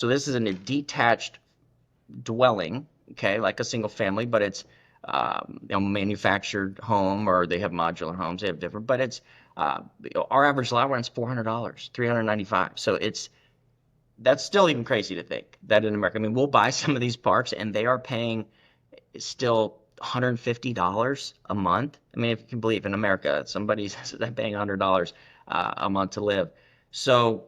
So this is in a detached dwelling, okay, like a single family, but it's manufactured home, or they have modular homes. They have different, but it's our average lot rent's $400, 395. So that's still even crazy to think that in America. I mean, we'll buy some of these parks and they are paying still $150 a month. I mean, if you can believe in America, somebody's paying $100 a month to live. So,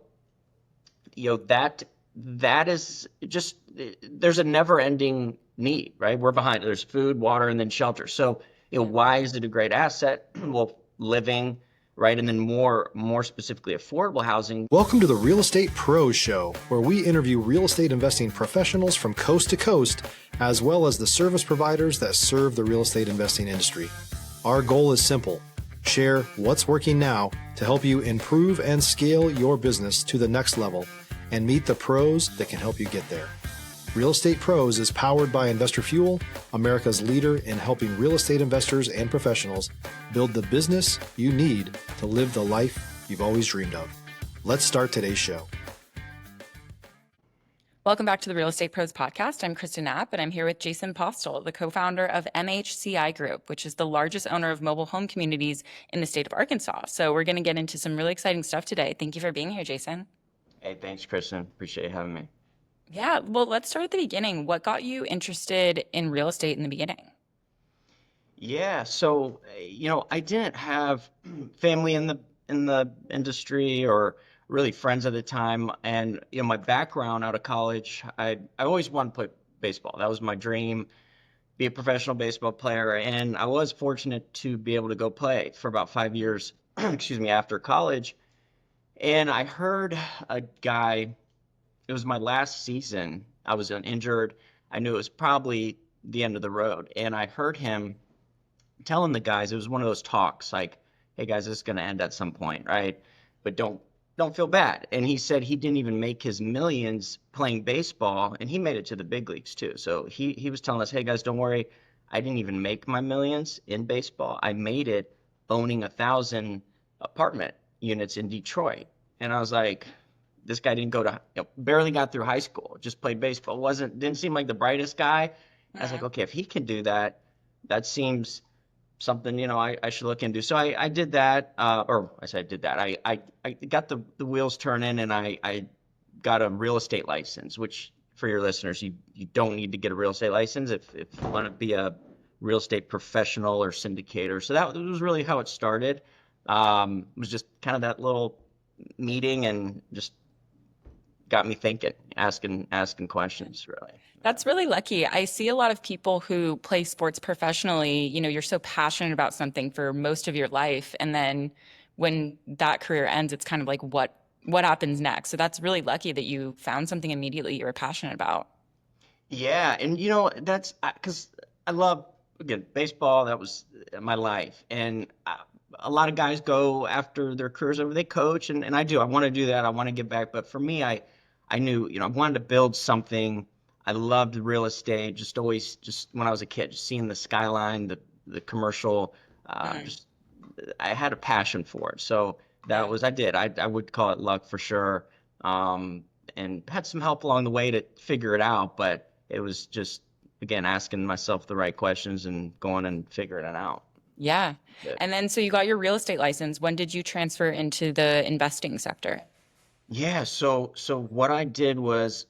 that is just, there's a never ending need, right? We're behind. There's food, water, and then shelter. So, why is it a great asset? Well, living, right? And then more specifically, affordable housing. Welcome to the Real Estate Pros Show, where we interview real estate investing professionals from coast to coast, as well as the service providers that serve the real estate investing industry. Our goal is simple: share what's working now to help you improve and scale your business to the next level and meet the pros that can help you get there. Real Estate Pros is powered by Investor Fuel, America's leader in helping real estate investors and professionals build the business you need to live the life you've always dreamed of. Let's start today's show. Welcome back to the Real Estate Pros podcast. I'm Kristen Knapp, and I'm here with Jason Postill, the co-founder of MHCI Group, which is the largest owner of mobile home communities in the state of Arkansas. So we're going to get into some really exciting stuff today. Thank you for being here, Jason. Hey, thanks, Kristen. Appreciate you having me. Yeah, well, let's start at the beginning. What got you interested in real estate in the beginning? Yeah, so I didn't have family in the industry or really friends at the time, and my background out of college, I always wanted to play baseball. That was my dream, be a professional baseball player, and I was fortunate to be able to go play for about 5 years, excuse me, after college. And I heard a guy. It was my last season. I was injured. I knew it was probably the end of the road, and I heard him telling the guys, it was one of those talks like, hey guys, this is going to end at some point, right? But don't feel bad. And he said he didn't even make his millions playing baseball, and he made it to the big leagues too. So he was telling us, hey guys, don't worry, I didn't even make my millions in baseball. I made it owning 1,000 apartment units in Detroit. And I was like, this guy didn't go to, barely got through high school, just played baseball. Didn't seem like the brightest guy. I was like, okay, if he can do that, that seems something, I should look into. So I did that, or I said I did that. I got the wheels turning, and I got a real estate license, which for your listeners, you don't need to get a real estate license if you want to be a real estate professional or syndicator. So that was really how it started. It was just kind of that little meeting, and just got me thinking, asking questions, really. That's really lucky. I see a lot of people who play sports professionally. You're so passionate about something for most of your life, and then when that career ends, it's kind of like what happens next. So that's really lucky that you found something immediately you were passionate about. Yeah, and that's because I love, again, baseball. That was my life, and a lot of guys go after their careers over, they coach, and I do. I want to do that. I want to give back, but for me, I knew, I wanted to build something. I loved real estate, just always, just when I was a kid, just seeing the skyline, the commercial, just I had a passion for it. So that was, I would call it luck for sure. And had some help along the way to figure it out, but it was just, again, asking myself the right questions and going and figuring it out. Yeah. And then so you got your real estate license. When did you transfer into the investing sector? Yeah, so what I did was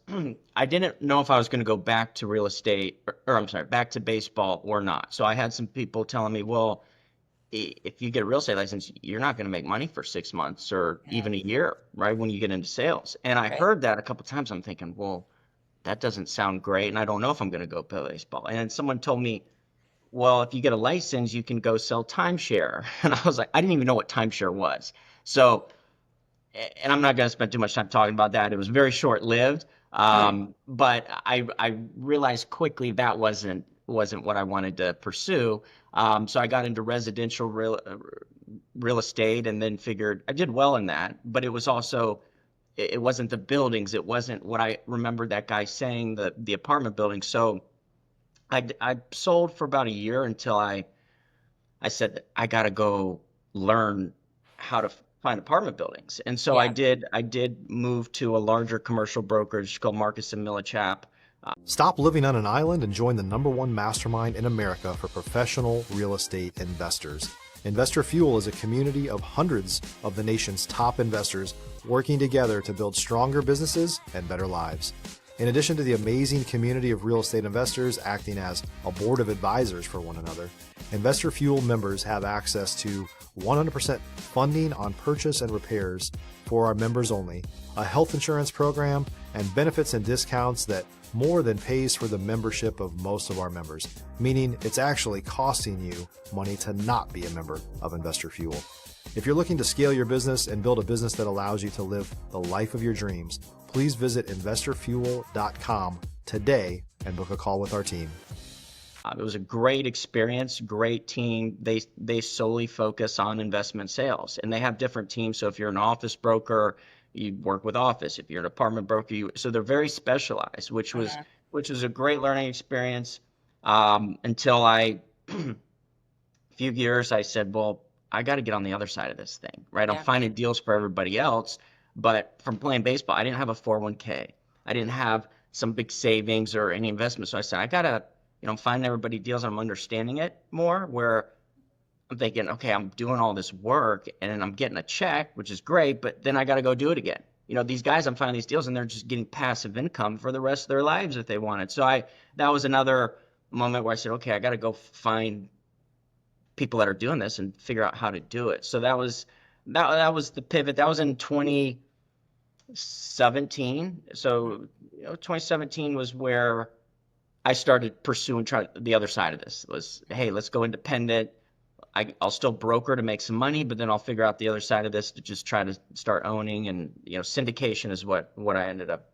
I didn't know if I was going to go back to real estate, or I'm sorry, back to baseball or not. So I had some people telling me, well, if you get a real estate license, you're not going to make money for 6 months or even a year, right, when you get into sales. And I heard that a couple times. I'm thinking, well, that doesn't sound great, and I don't know if I'm going to go play baseball. And then someone told me, well, if you get a license, you can go sell timeshare. And I was like, I didn't even know what timeshare was. So, and I'm not going to spend too much time talking about that. It was very short-lived, but I realized quickly that wasn't what I wanted to pursue. So I got into residential real estate, and then figured I did well in that. But it was also, it wasn't the buildings. It wasn't what I remembered that guy saying, the apartment buildings. So I sold for about a year until I said, I got to go learn how to find apartment buildings. And so Yeah. I did move to a larger commercial brokerage called Marcus and Millichap. Stop living on an island and join the #1 mastermind in America for professional real estate investors. Investor Fuel is a community of hundreds of the nation's top investors working together to build stronger businesses and better lives. In addition to the amazing community of real estate investors acting as a board of advisors for one another, Investor Fuel members have access to 100% funding on purchase and repairs for our members only, a health insurance program, and benefits and discounts that more than pays for the membership of most of our members, meaning it's actually costing you money to not be a member of Investor Fuel. If you're looking to scale your business and build a business that allows you to live the life of your dreams, please visit investorfuel.com today and book a call with our team. It was a great experience, great team. They solely focus on investment sales, and they have different teams. So if you're an office broker, you work with office. If you're an apartment broker, so they're very specialized, which was a great learning experience. Until a few years, I said, well, I got to get on the other side of this thing, right? I'm Yeah. finding deals for everybody else, but from playing baseball, I didn't have a 401k. I didn't have some big savings or any investment. So I said, I gotta, I'm finding everybody deals and I'm understanding it more, where I'm thinking, okay, I'm doing all this work and I'm getting a check, which is great, but then I got to go do it again. These guys, I'm finding these deals and they're just getting passive income for the rest of their lives if they wanted. So that was another moment where I said, okay, I got to go find people that are doing this and figure out how to do it. So that was the pivot. That was in 2017. So 2017 was where I started pursuing the other side of this. Was, hey, let's go independent. I'll still broker to make some money, but then I'll figure out the other side of this to just try to start owning. And syndication is what I ended up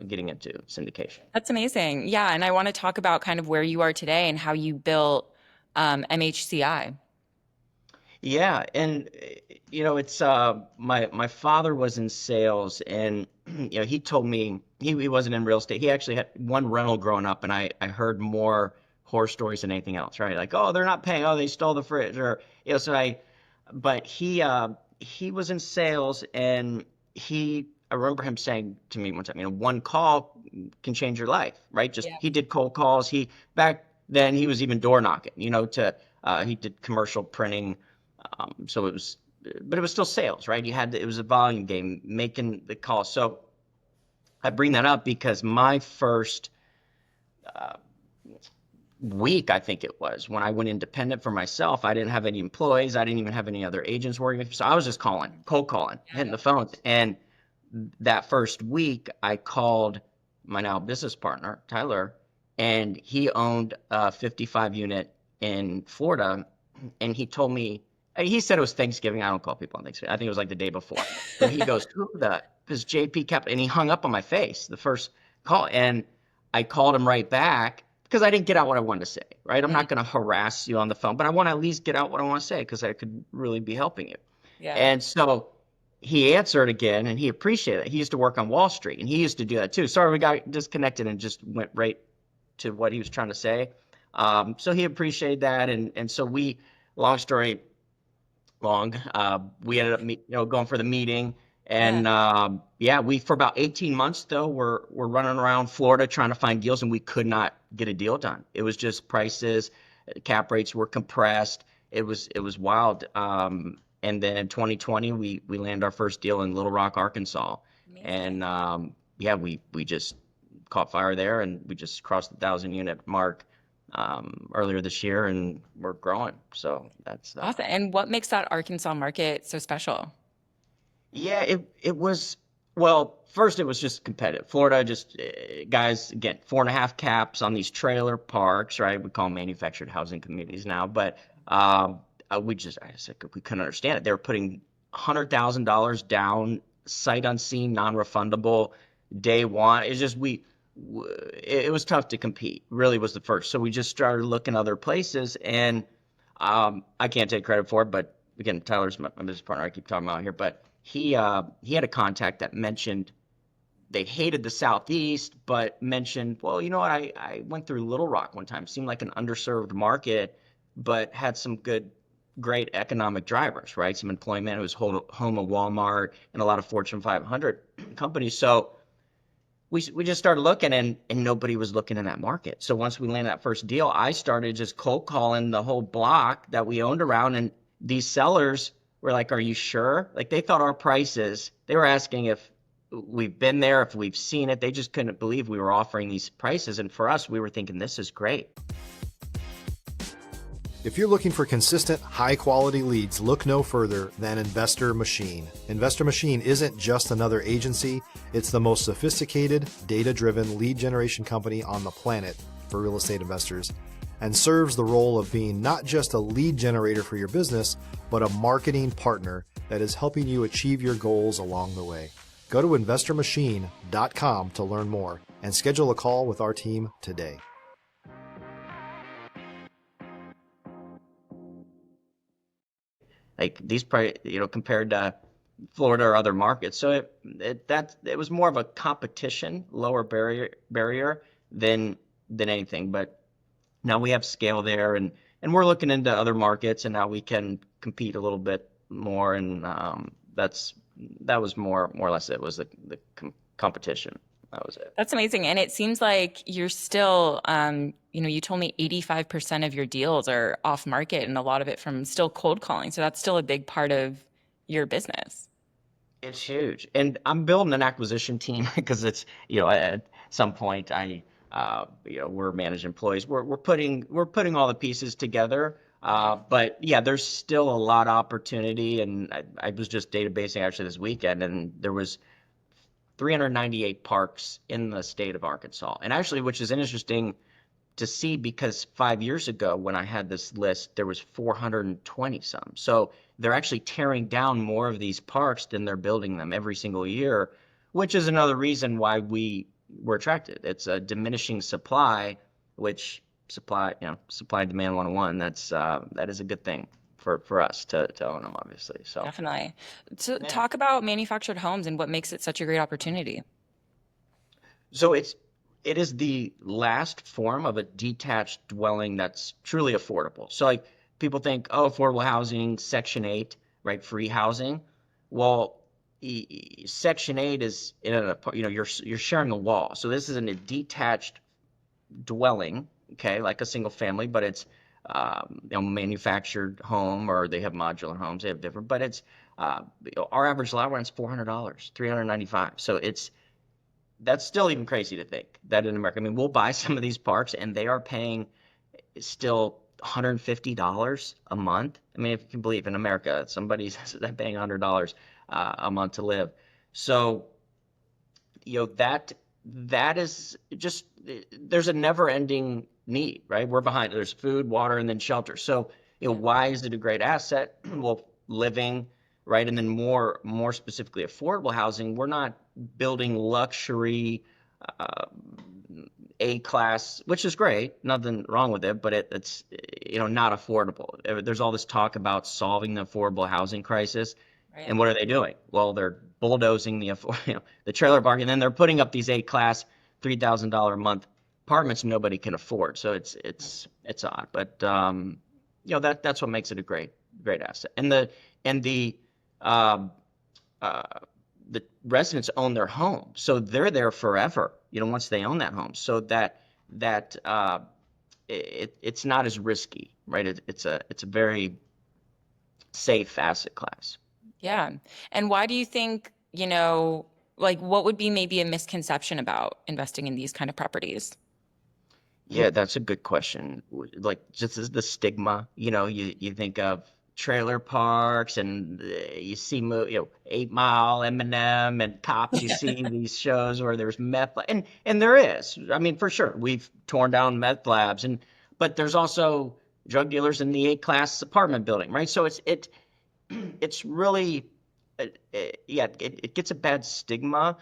getting into, syndication. That's amazing. Yeah. And I want to talk about kind of where you are today and how you built MHCI. Yeah, and it's my father was in sales, and he told me he wasn't in real estate. He actually had one rental growing up, and I heard more horror stories than anything else, right? Like, oh, they're not paying, oh, they stole the fridge, or but he was in sales, and I remember him saying to me one time, one call can change your life, right? Just Yeah. he did cold calls. Back then he was even door knocking, he did commercial printing. So but it was still sales, right? It was a volume game, making the call. So I bring that up because my first week, I think it was, when I went independent for myself, I didn't have any employees. I didn't even have any other agents working with me. So I was just cold calling, hitting the phones. And that first week, I called my now business partner, Tyler, and he owned a 55 unit in Florida. And he told me, he said it was Thanksgiving. I don't call people on Thanksgiving. I think it was like the day before. But he goes, because JP kept, and he hung up on my face the first call. And I called him right back because I didn't get out what I wanted to say, right? I'm not going to harass you on the phone, but I want to at least get out what I want to say because I could really be helping you. Yeah. And so he answered again, and he appreciated it. He used to work on Wall Street, and he used to do that too. Sorry, we got disconnected and just went right to what he was trying to say. So he appreciated that, and so long story long, we ended up going for the meeting, and we for about 18 months though we're running around Florida trying to find deals, and we could not get a deal done. It was just prices, cap rates were compressed. It was wild. And then in 2020 we landed our first deal in Little Rock, Arkansas. Amazing. And we just caught fire there, and we just crossed the 1,000 unit mark earlier this year, and we're growing. So that's Awesome. And what makes that Arkansas market so special? Yeah, it was, well, first it was just competitive. Florida, just guys, again, 4.5 caps on these trailer parks, right? We call them manufactured housing communities now, but I said we couldn't understand it. They were putting $100,000 down, sight unseen, non-refundable, day one. It's just it was tough to compete. Really was the first. So we just started looking other places, and I can't take credit for it, but again, Tyler's my business partner. I keep talking about here, but he had a contact that mentioned they hated the Southeast, but mentioned, well, you know what? I went through Little Rock one time. It seemed like an underserved market, but had some good great economic drivers, right? Some employment. It was home of Walmart and a lot of Fortune 500 companies. So we just started looking, and nobody was looking in that market. So once we landed that first deal, I started just cold calling the whole block that we owned around, and these sellers were like, "Are you sure?" Like they thought our prices. They were asking if we've been there, if we've seen it. They just couldn't believe we were offering these prices. And for us, we were thinking this is great. If you're looking for consistent, high-quality leads, look no further than Investor Machine. Investor Machine isn't just another agency, it's the most sophisticated, data-driven lead generation company on the planet for real estate investors, and serves the role of being not just a lead generator for your business, but a marketing partner that is helping you achieve your goals along the way. Go to investormachine.com to learn more and schedule a call with our team today. Like these price, compared to Florida or other markets. So it was more of a competition, lower barrier than anything. But now we have scale there, and we're looking into other markets, and now we can compete a little bit more. And that was more or less it was the competition. That was it. That's amazing. And it seems like you're still, you told me 85% of your deals are off market and a lot of it from still cold calling. So that's still a big part of your business. It's huge, and I'm building an acquisition team because it's at some point we're managing employees. We're putting all the pieces together. But yeah, there's still a lot of opportunity, and I was just databasing actually this weekend, and there was 398 parks in the state of Arkansas. And actually, which is interesting to see because 5 years ago when I had this list, there was 420 some. So they're actually tearing down more of these parks than they're building them every single year, which is another reason why we were attracted. It's a diminishing supply, which supply and demand 101. That is a good thing for us to own them, obviously. So Definitely. So yeah. talk about manufactured homes and what makes it such a great opportunity. So it is the last form of a detached dwelling that's truly affordable. So like people think, oh, affordable housing, Section 8, right? Free housing. Well, Section 8 is in you're sharing a wall. So this isn't a detached dwelling, okay, like a single family, but it's manufactured home, or they have modular homes. They have different, but it's our average lot rent's $400, $395. So that's still even crazy to think that in America. I mean, we'll buy some of these parks and they are paying still $150 a month. I mean, if you can believe in America, somebody's paying $100 a month to live. So, that is just, there's a never ending need, right? We're behind. There's food, water, and then shelter. So, why is it a great asset? Well, living, right? And then more specifically, affordable housing. We're not building luxury A-class, which is great, nothing wrong with it, but it's not affordable. There's all this talk about solving the affordable housing crisis, Right. and what are they doing? Well, they're bulldozing the trailer park, and then they're putting up these A-class $3,000 a month apartments nobody can afford. So it's odd, but that's what makes it a great asset. And um, the residents own their home, so they're there forever. Once they own that home, so it's not as risky, right? It's a very safe asset class. Yeah. And why do you think, like what would be maybe a misconception about investing in these kind of properties? Yeah, that's a good question. Like just as the stigma, you think of trailer parks, and you see 8 Mile, Eminem, and Cops. You see these shows where there's meth, and there is. I mean, for sure, we've torn down meth labs, but there's also drug dealers in the A-class apartment building, right? So it's really, it gets a bad stigma.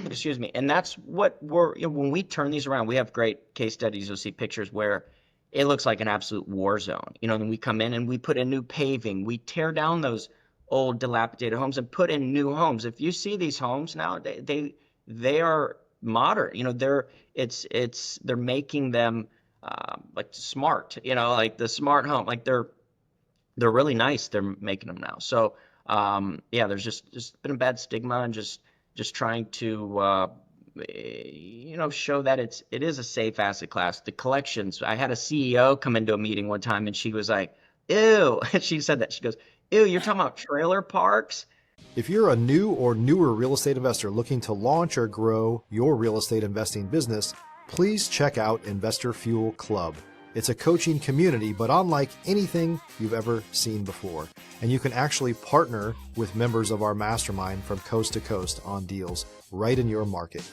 Excuse me. And that's what when we turn these around, we have great case studies. You'll see pictures where it looks like an absolute war zone. Then we come in and we put in new paving. We tear down those old dilapidated homes and put in new homes. If you see these homes now, they are modern. They're making them like smart, like the smart home, like they're they're really nice. They're making them now. So yeah, there's just been a bad stigma, and just trying to show that it is a safe asset class. The collections. I had a CEO come into a meeting one time, and she was like, "Ew," and she said that she goes, "Ew, you're talking about trailer parks?" If you're a new or newer real estate investor looking to launch or grow your real estate investing business, please check out Investor Fuel Club. It's a coaching community, but unlike anything you've ever seen before. And you can actually partner with members of our mastermind from coast to coast on deals right in your market.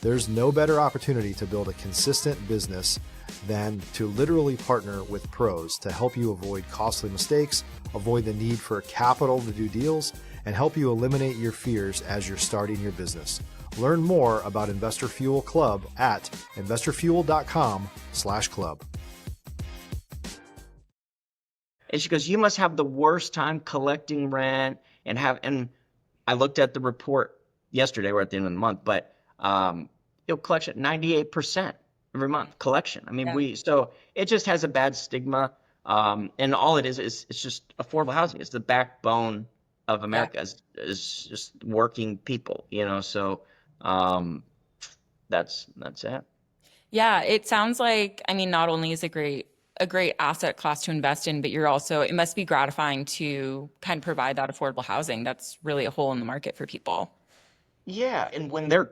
There's no better opportunity to build a consistent business than to literally partner with pros to help you avoid costly mistakes, avoid the need for capital to do deals, and help you eliminate your fears as you're starting your business. Learn more about Investor Fuel Club at investorfuel.com/club. And she goes, "You must have the worst time collecting rent and I looked at the report yesterday. We're at the end of the month, but collection 98% every month collection. I mean, Yeah. so it just has a bad stigma, and all it is it's just affordable housing. It's the backbone of Yeah. America is just working people, So um, that's it. Yeah, it sounds like, I mean, not only is it a great asset class to invest in, but it must be gratifying to kind of provide that affordable housing. That's really a hole in the market for people. Yeah, and when their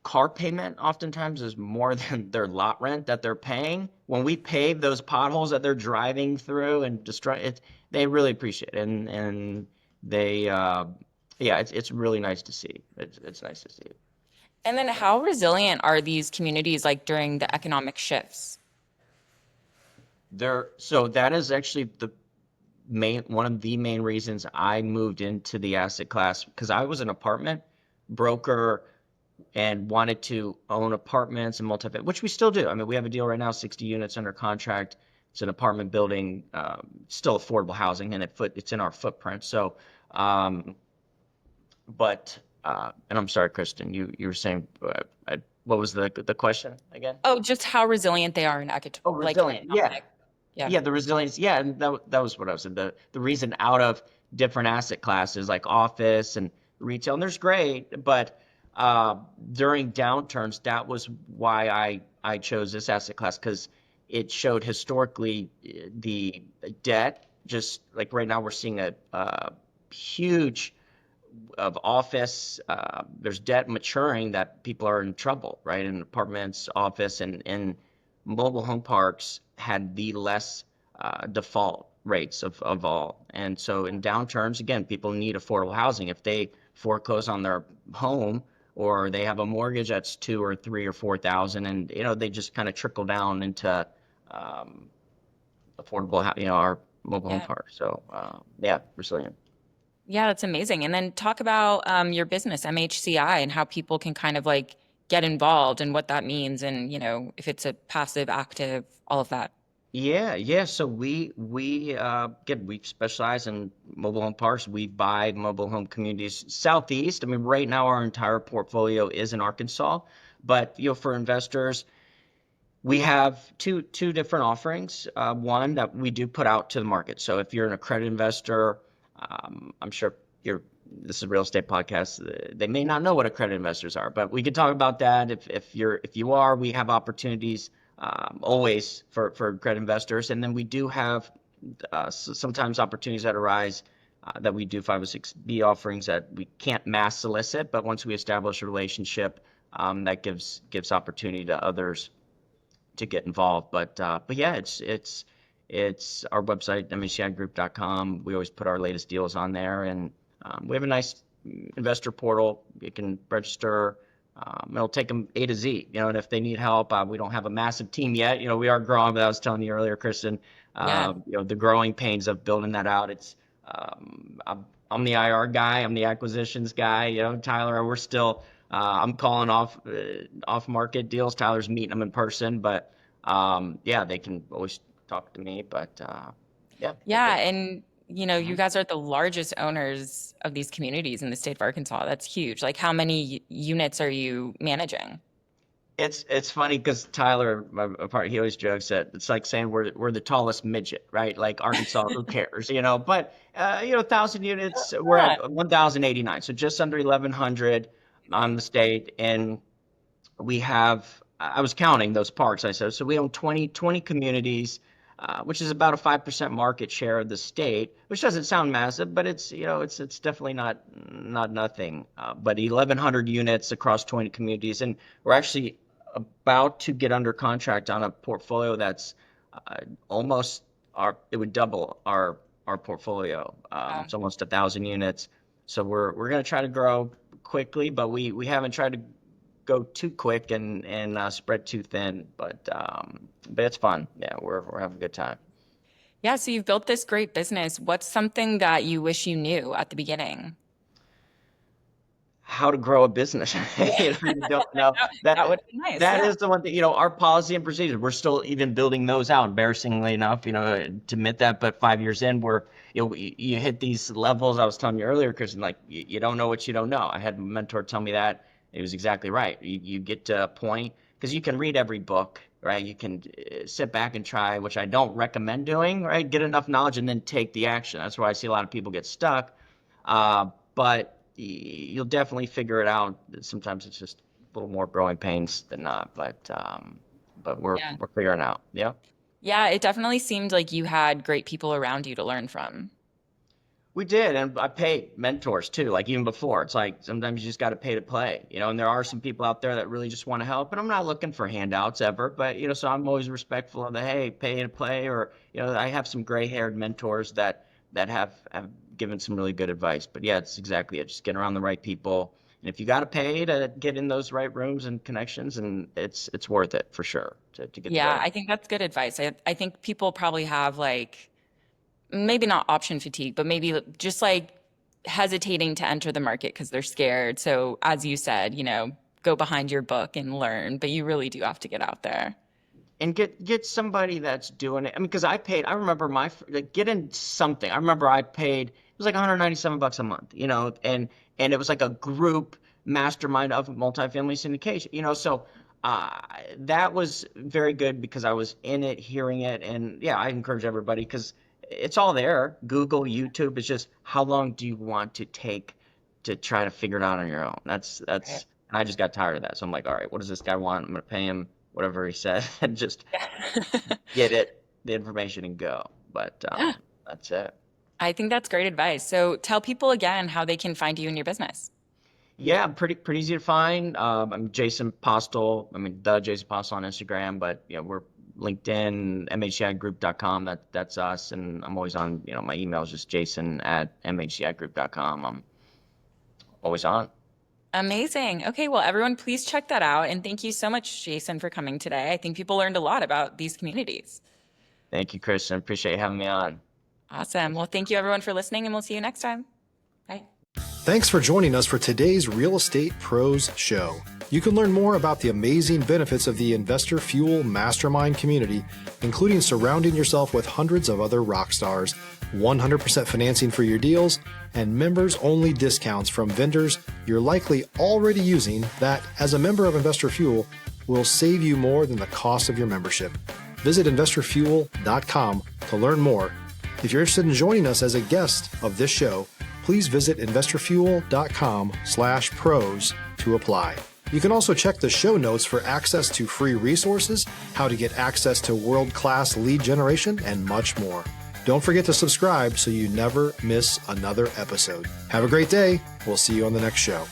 car payment oftentimes is more than their lot rent that they're paying, when we pave those potholes that they're driving through and destroy it, they really appreciate it. And they, yeah, it's really nice to see. It's nice to see. And then how resilient are these communities like during the economic shifts? So that is actually one of the main reasons I moved into the asset class, because I was an apartment broker and wanted to own apartments and multifamily, which we still do. I mean, we have a deal right now, 60 units under contract. It's an apartment building, still affordable housing, and it's in our footprint. So, and I'm sorry, Kristen, you were saying, what was the question again? Oh, just how resilient they are in Oh, like resilient. Yeah. economic. Yeah. Yeah, the resilience. Yeah, and that was what I was saying. The reason out of different asset classes like office and retail, and there's great, but during downturns, that was why I chose this asset class, because it showed historically the debt. Just like right now, we're seeing a huge of office. There's debt maturing that people are in trouble, right? In apartments, office, and mobile home parks had the less default rates of all. And so in downturns, again, people need affordable housing. If they foreclose on their home or they have a mortgage that's 2 or 3 or 4,000, and they just kind of trickle down into um, affordable, our mobile home Yeah. park. So yeah, resilient. Yeah, that's amazing. And then talk about your business, MHCI, and how people can kind of like get involved and what that means, and if it's a passive, active, all of that. Yeah, yeah. So we specialize in mobile home parks. We buy mobile home communities southeast. I mean, right now our entire portfolio is in Arkansas, but for investors, we have two different offerings. One that we do put out to the market. So if you're an accredited investor, I'm sure this is a real estate podcast. They may not know what accredited investors are, but we could talk about that. If you are, we have opportunities always for accredited investors, and then we do have sometimes opportunities that arise that we do 506B offerings that we can't mass solicit, but once we establish a relationship, that gives opportunity to others to get involved. But yeah, it's our website, MHCIGroup.com. We always put our latest deals on there, and we have a nice investor portal. You can register. It'll take them A to Z, and if they need help, we don't have a massive team yet. We are growing, but I was telling you earlier, Kristen, Yeah. the growing pains of building that out. I'm the IR guy. I'm the acquisitions guy. Tyler, we're still, I'm calling off market deals. Tyler's meeting them in person, but yeah, they can always talk to me. But yeah, Yeah, and you Mhm. guys are the largest owners of these communities in the state of Arkansas. That's huge. Like how many units are you managing? It's funny because Tyler, my partner, he always jokes that it's like saying we're the tallest midget, right? Like Arkansas, who cares, you know? But 1,000 units, we're Yeah. at 1,089, so just under 1,100 on the state, and we have, I was counting those parks. I said, so we own 20 communities, which is about a 5% market share of the state, which doesn't sound massive, but it's definitely not nothing. But 1,100 units across 20 communities, and we're actually about to get under contract on a portfolio that's almost it would double our portfolio. Wow. It's almost 1,000 units. So we're going to try to grow quickly, but we haven't tried to go too quick and spread too thin. But it's fun. Yeah, we're having a good time. Yeah, so you've built this great business. What's something that you wish you knew at the beginning? How to grow a business. You don't know That that would be nice. that Yeah. is the one thing, our policy and procedures, we're still even building those out, embarrassingly enough, to admit that. But 5 years in, you hit these levels. I was telling you earlier, Kristen, like you don't know what you don't know. I had a mentor tell me that. It was exactly right. You get to a point, because you can read every book, right? You can sit back and try, which I don't recommend doing, right? Get enough knowledge and then take the action. That's why I see a lot of people get stuck. But you'll definitely figure it out. Sometimes it's just a little more growing pains than not, but we're Yeah. we're figuring it out. Yeah, Yeah, it definitely seemed like you had great people around you to learn from. we did, and I paid mentors too. Like even before, it's like sometimes you just got to pay to play, And there are some people out there that really just want to help, and I'm not looking for handouts ever. But so I'm always respectful of the, hey, pay to play, or I have some gray-haired mentors that have given some really good advice. But yeah, it's exactly it. Just get around the right people, and if you got to pay to get in those right rooms and connections, and it's worth it for sure to get to Yeah, go. I think that's good advice. I think people probably have like maybe not option fatigue, but maybe just like hesitating to enter the market because they're scared. So as you said, go behind your book and learn, but you really do have to get out there. And get somebody that's doing it. I mean, because I remember like getting something. I remember I paid, it was like $197 a month, and it was like a group mastermind of multifamily syndication, So that was very good because I was in it, hearing it, and yeah, I encourage everybody because it's all there. Google, YouTube. It's just how long do you want to take to try to figure it out on your own? Right. And I just got tired of that. So I'm like, all right, what does this guy want? I'm gonna pay him whatever he said and just get the information and go. But Yeah. that's it. I think that's great advice. So tell people again how they can find you in your business. Yeah, pretty easy to find. I'm Jason Postill. I mean, the Jason Postill on Instagram, but we're LinkedIn, MHCIGroup.com. That's us, and I'm always on. My email is just Jason@MHCIGroup.com. I'm always on. Amazing. Okay, well, everyone, please check that out. And thank you so much, Jason, for coming today. I think people learned a lot about these communities. Thank you, Kristen. Appreciate you having me on. Awesome. Well, thank you, everyone, for listening, and we'll see you next time. Bye. Thanks for joining us for today's Real Estate Pros Show. You can learn more about the amazing benefits of the Investor Fuel Mastermind community, including surrounding yourself with hundreds of other rock stars, 100% financing for your deals, and members-only discounts from vendors you're likely already using that, as a member of Investor Fuel, will save you more than the cost of your membership. Visit investorfuel.com to learn more. If you're interested in joining us as a guest of this show, please visit investorfuel.com/pros to apply. You can also check the show notes for access to free resources, how to get access to world-class lead generation, and much more. Don't forget to subscribe so you never miss another episode. Have a great day. We'll see you on the next show.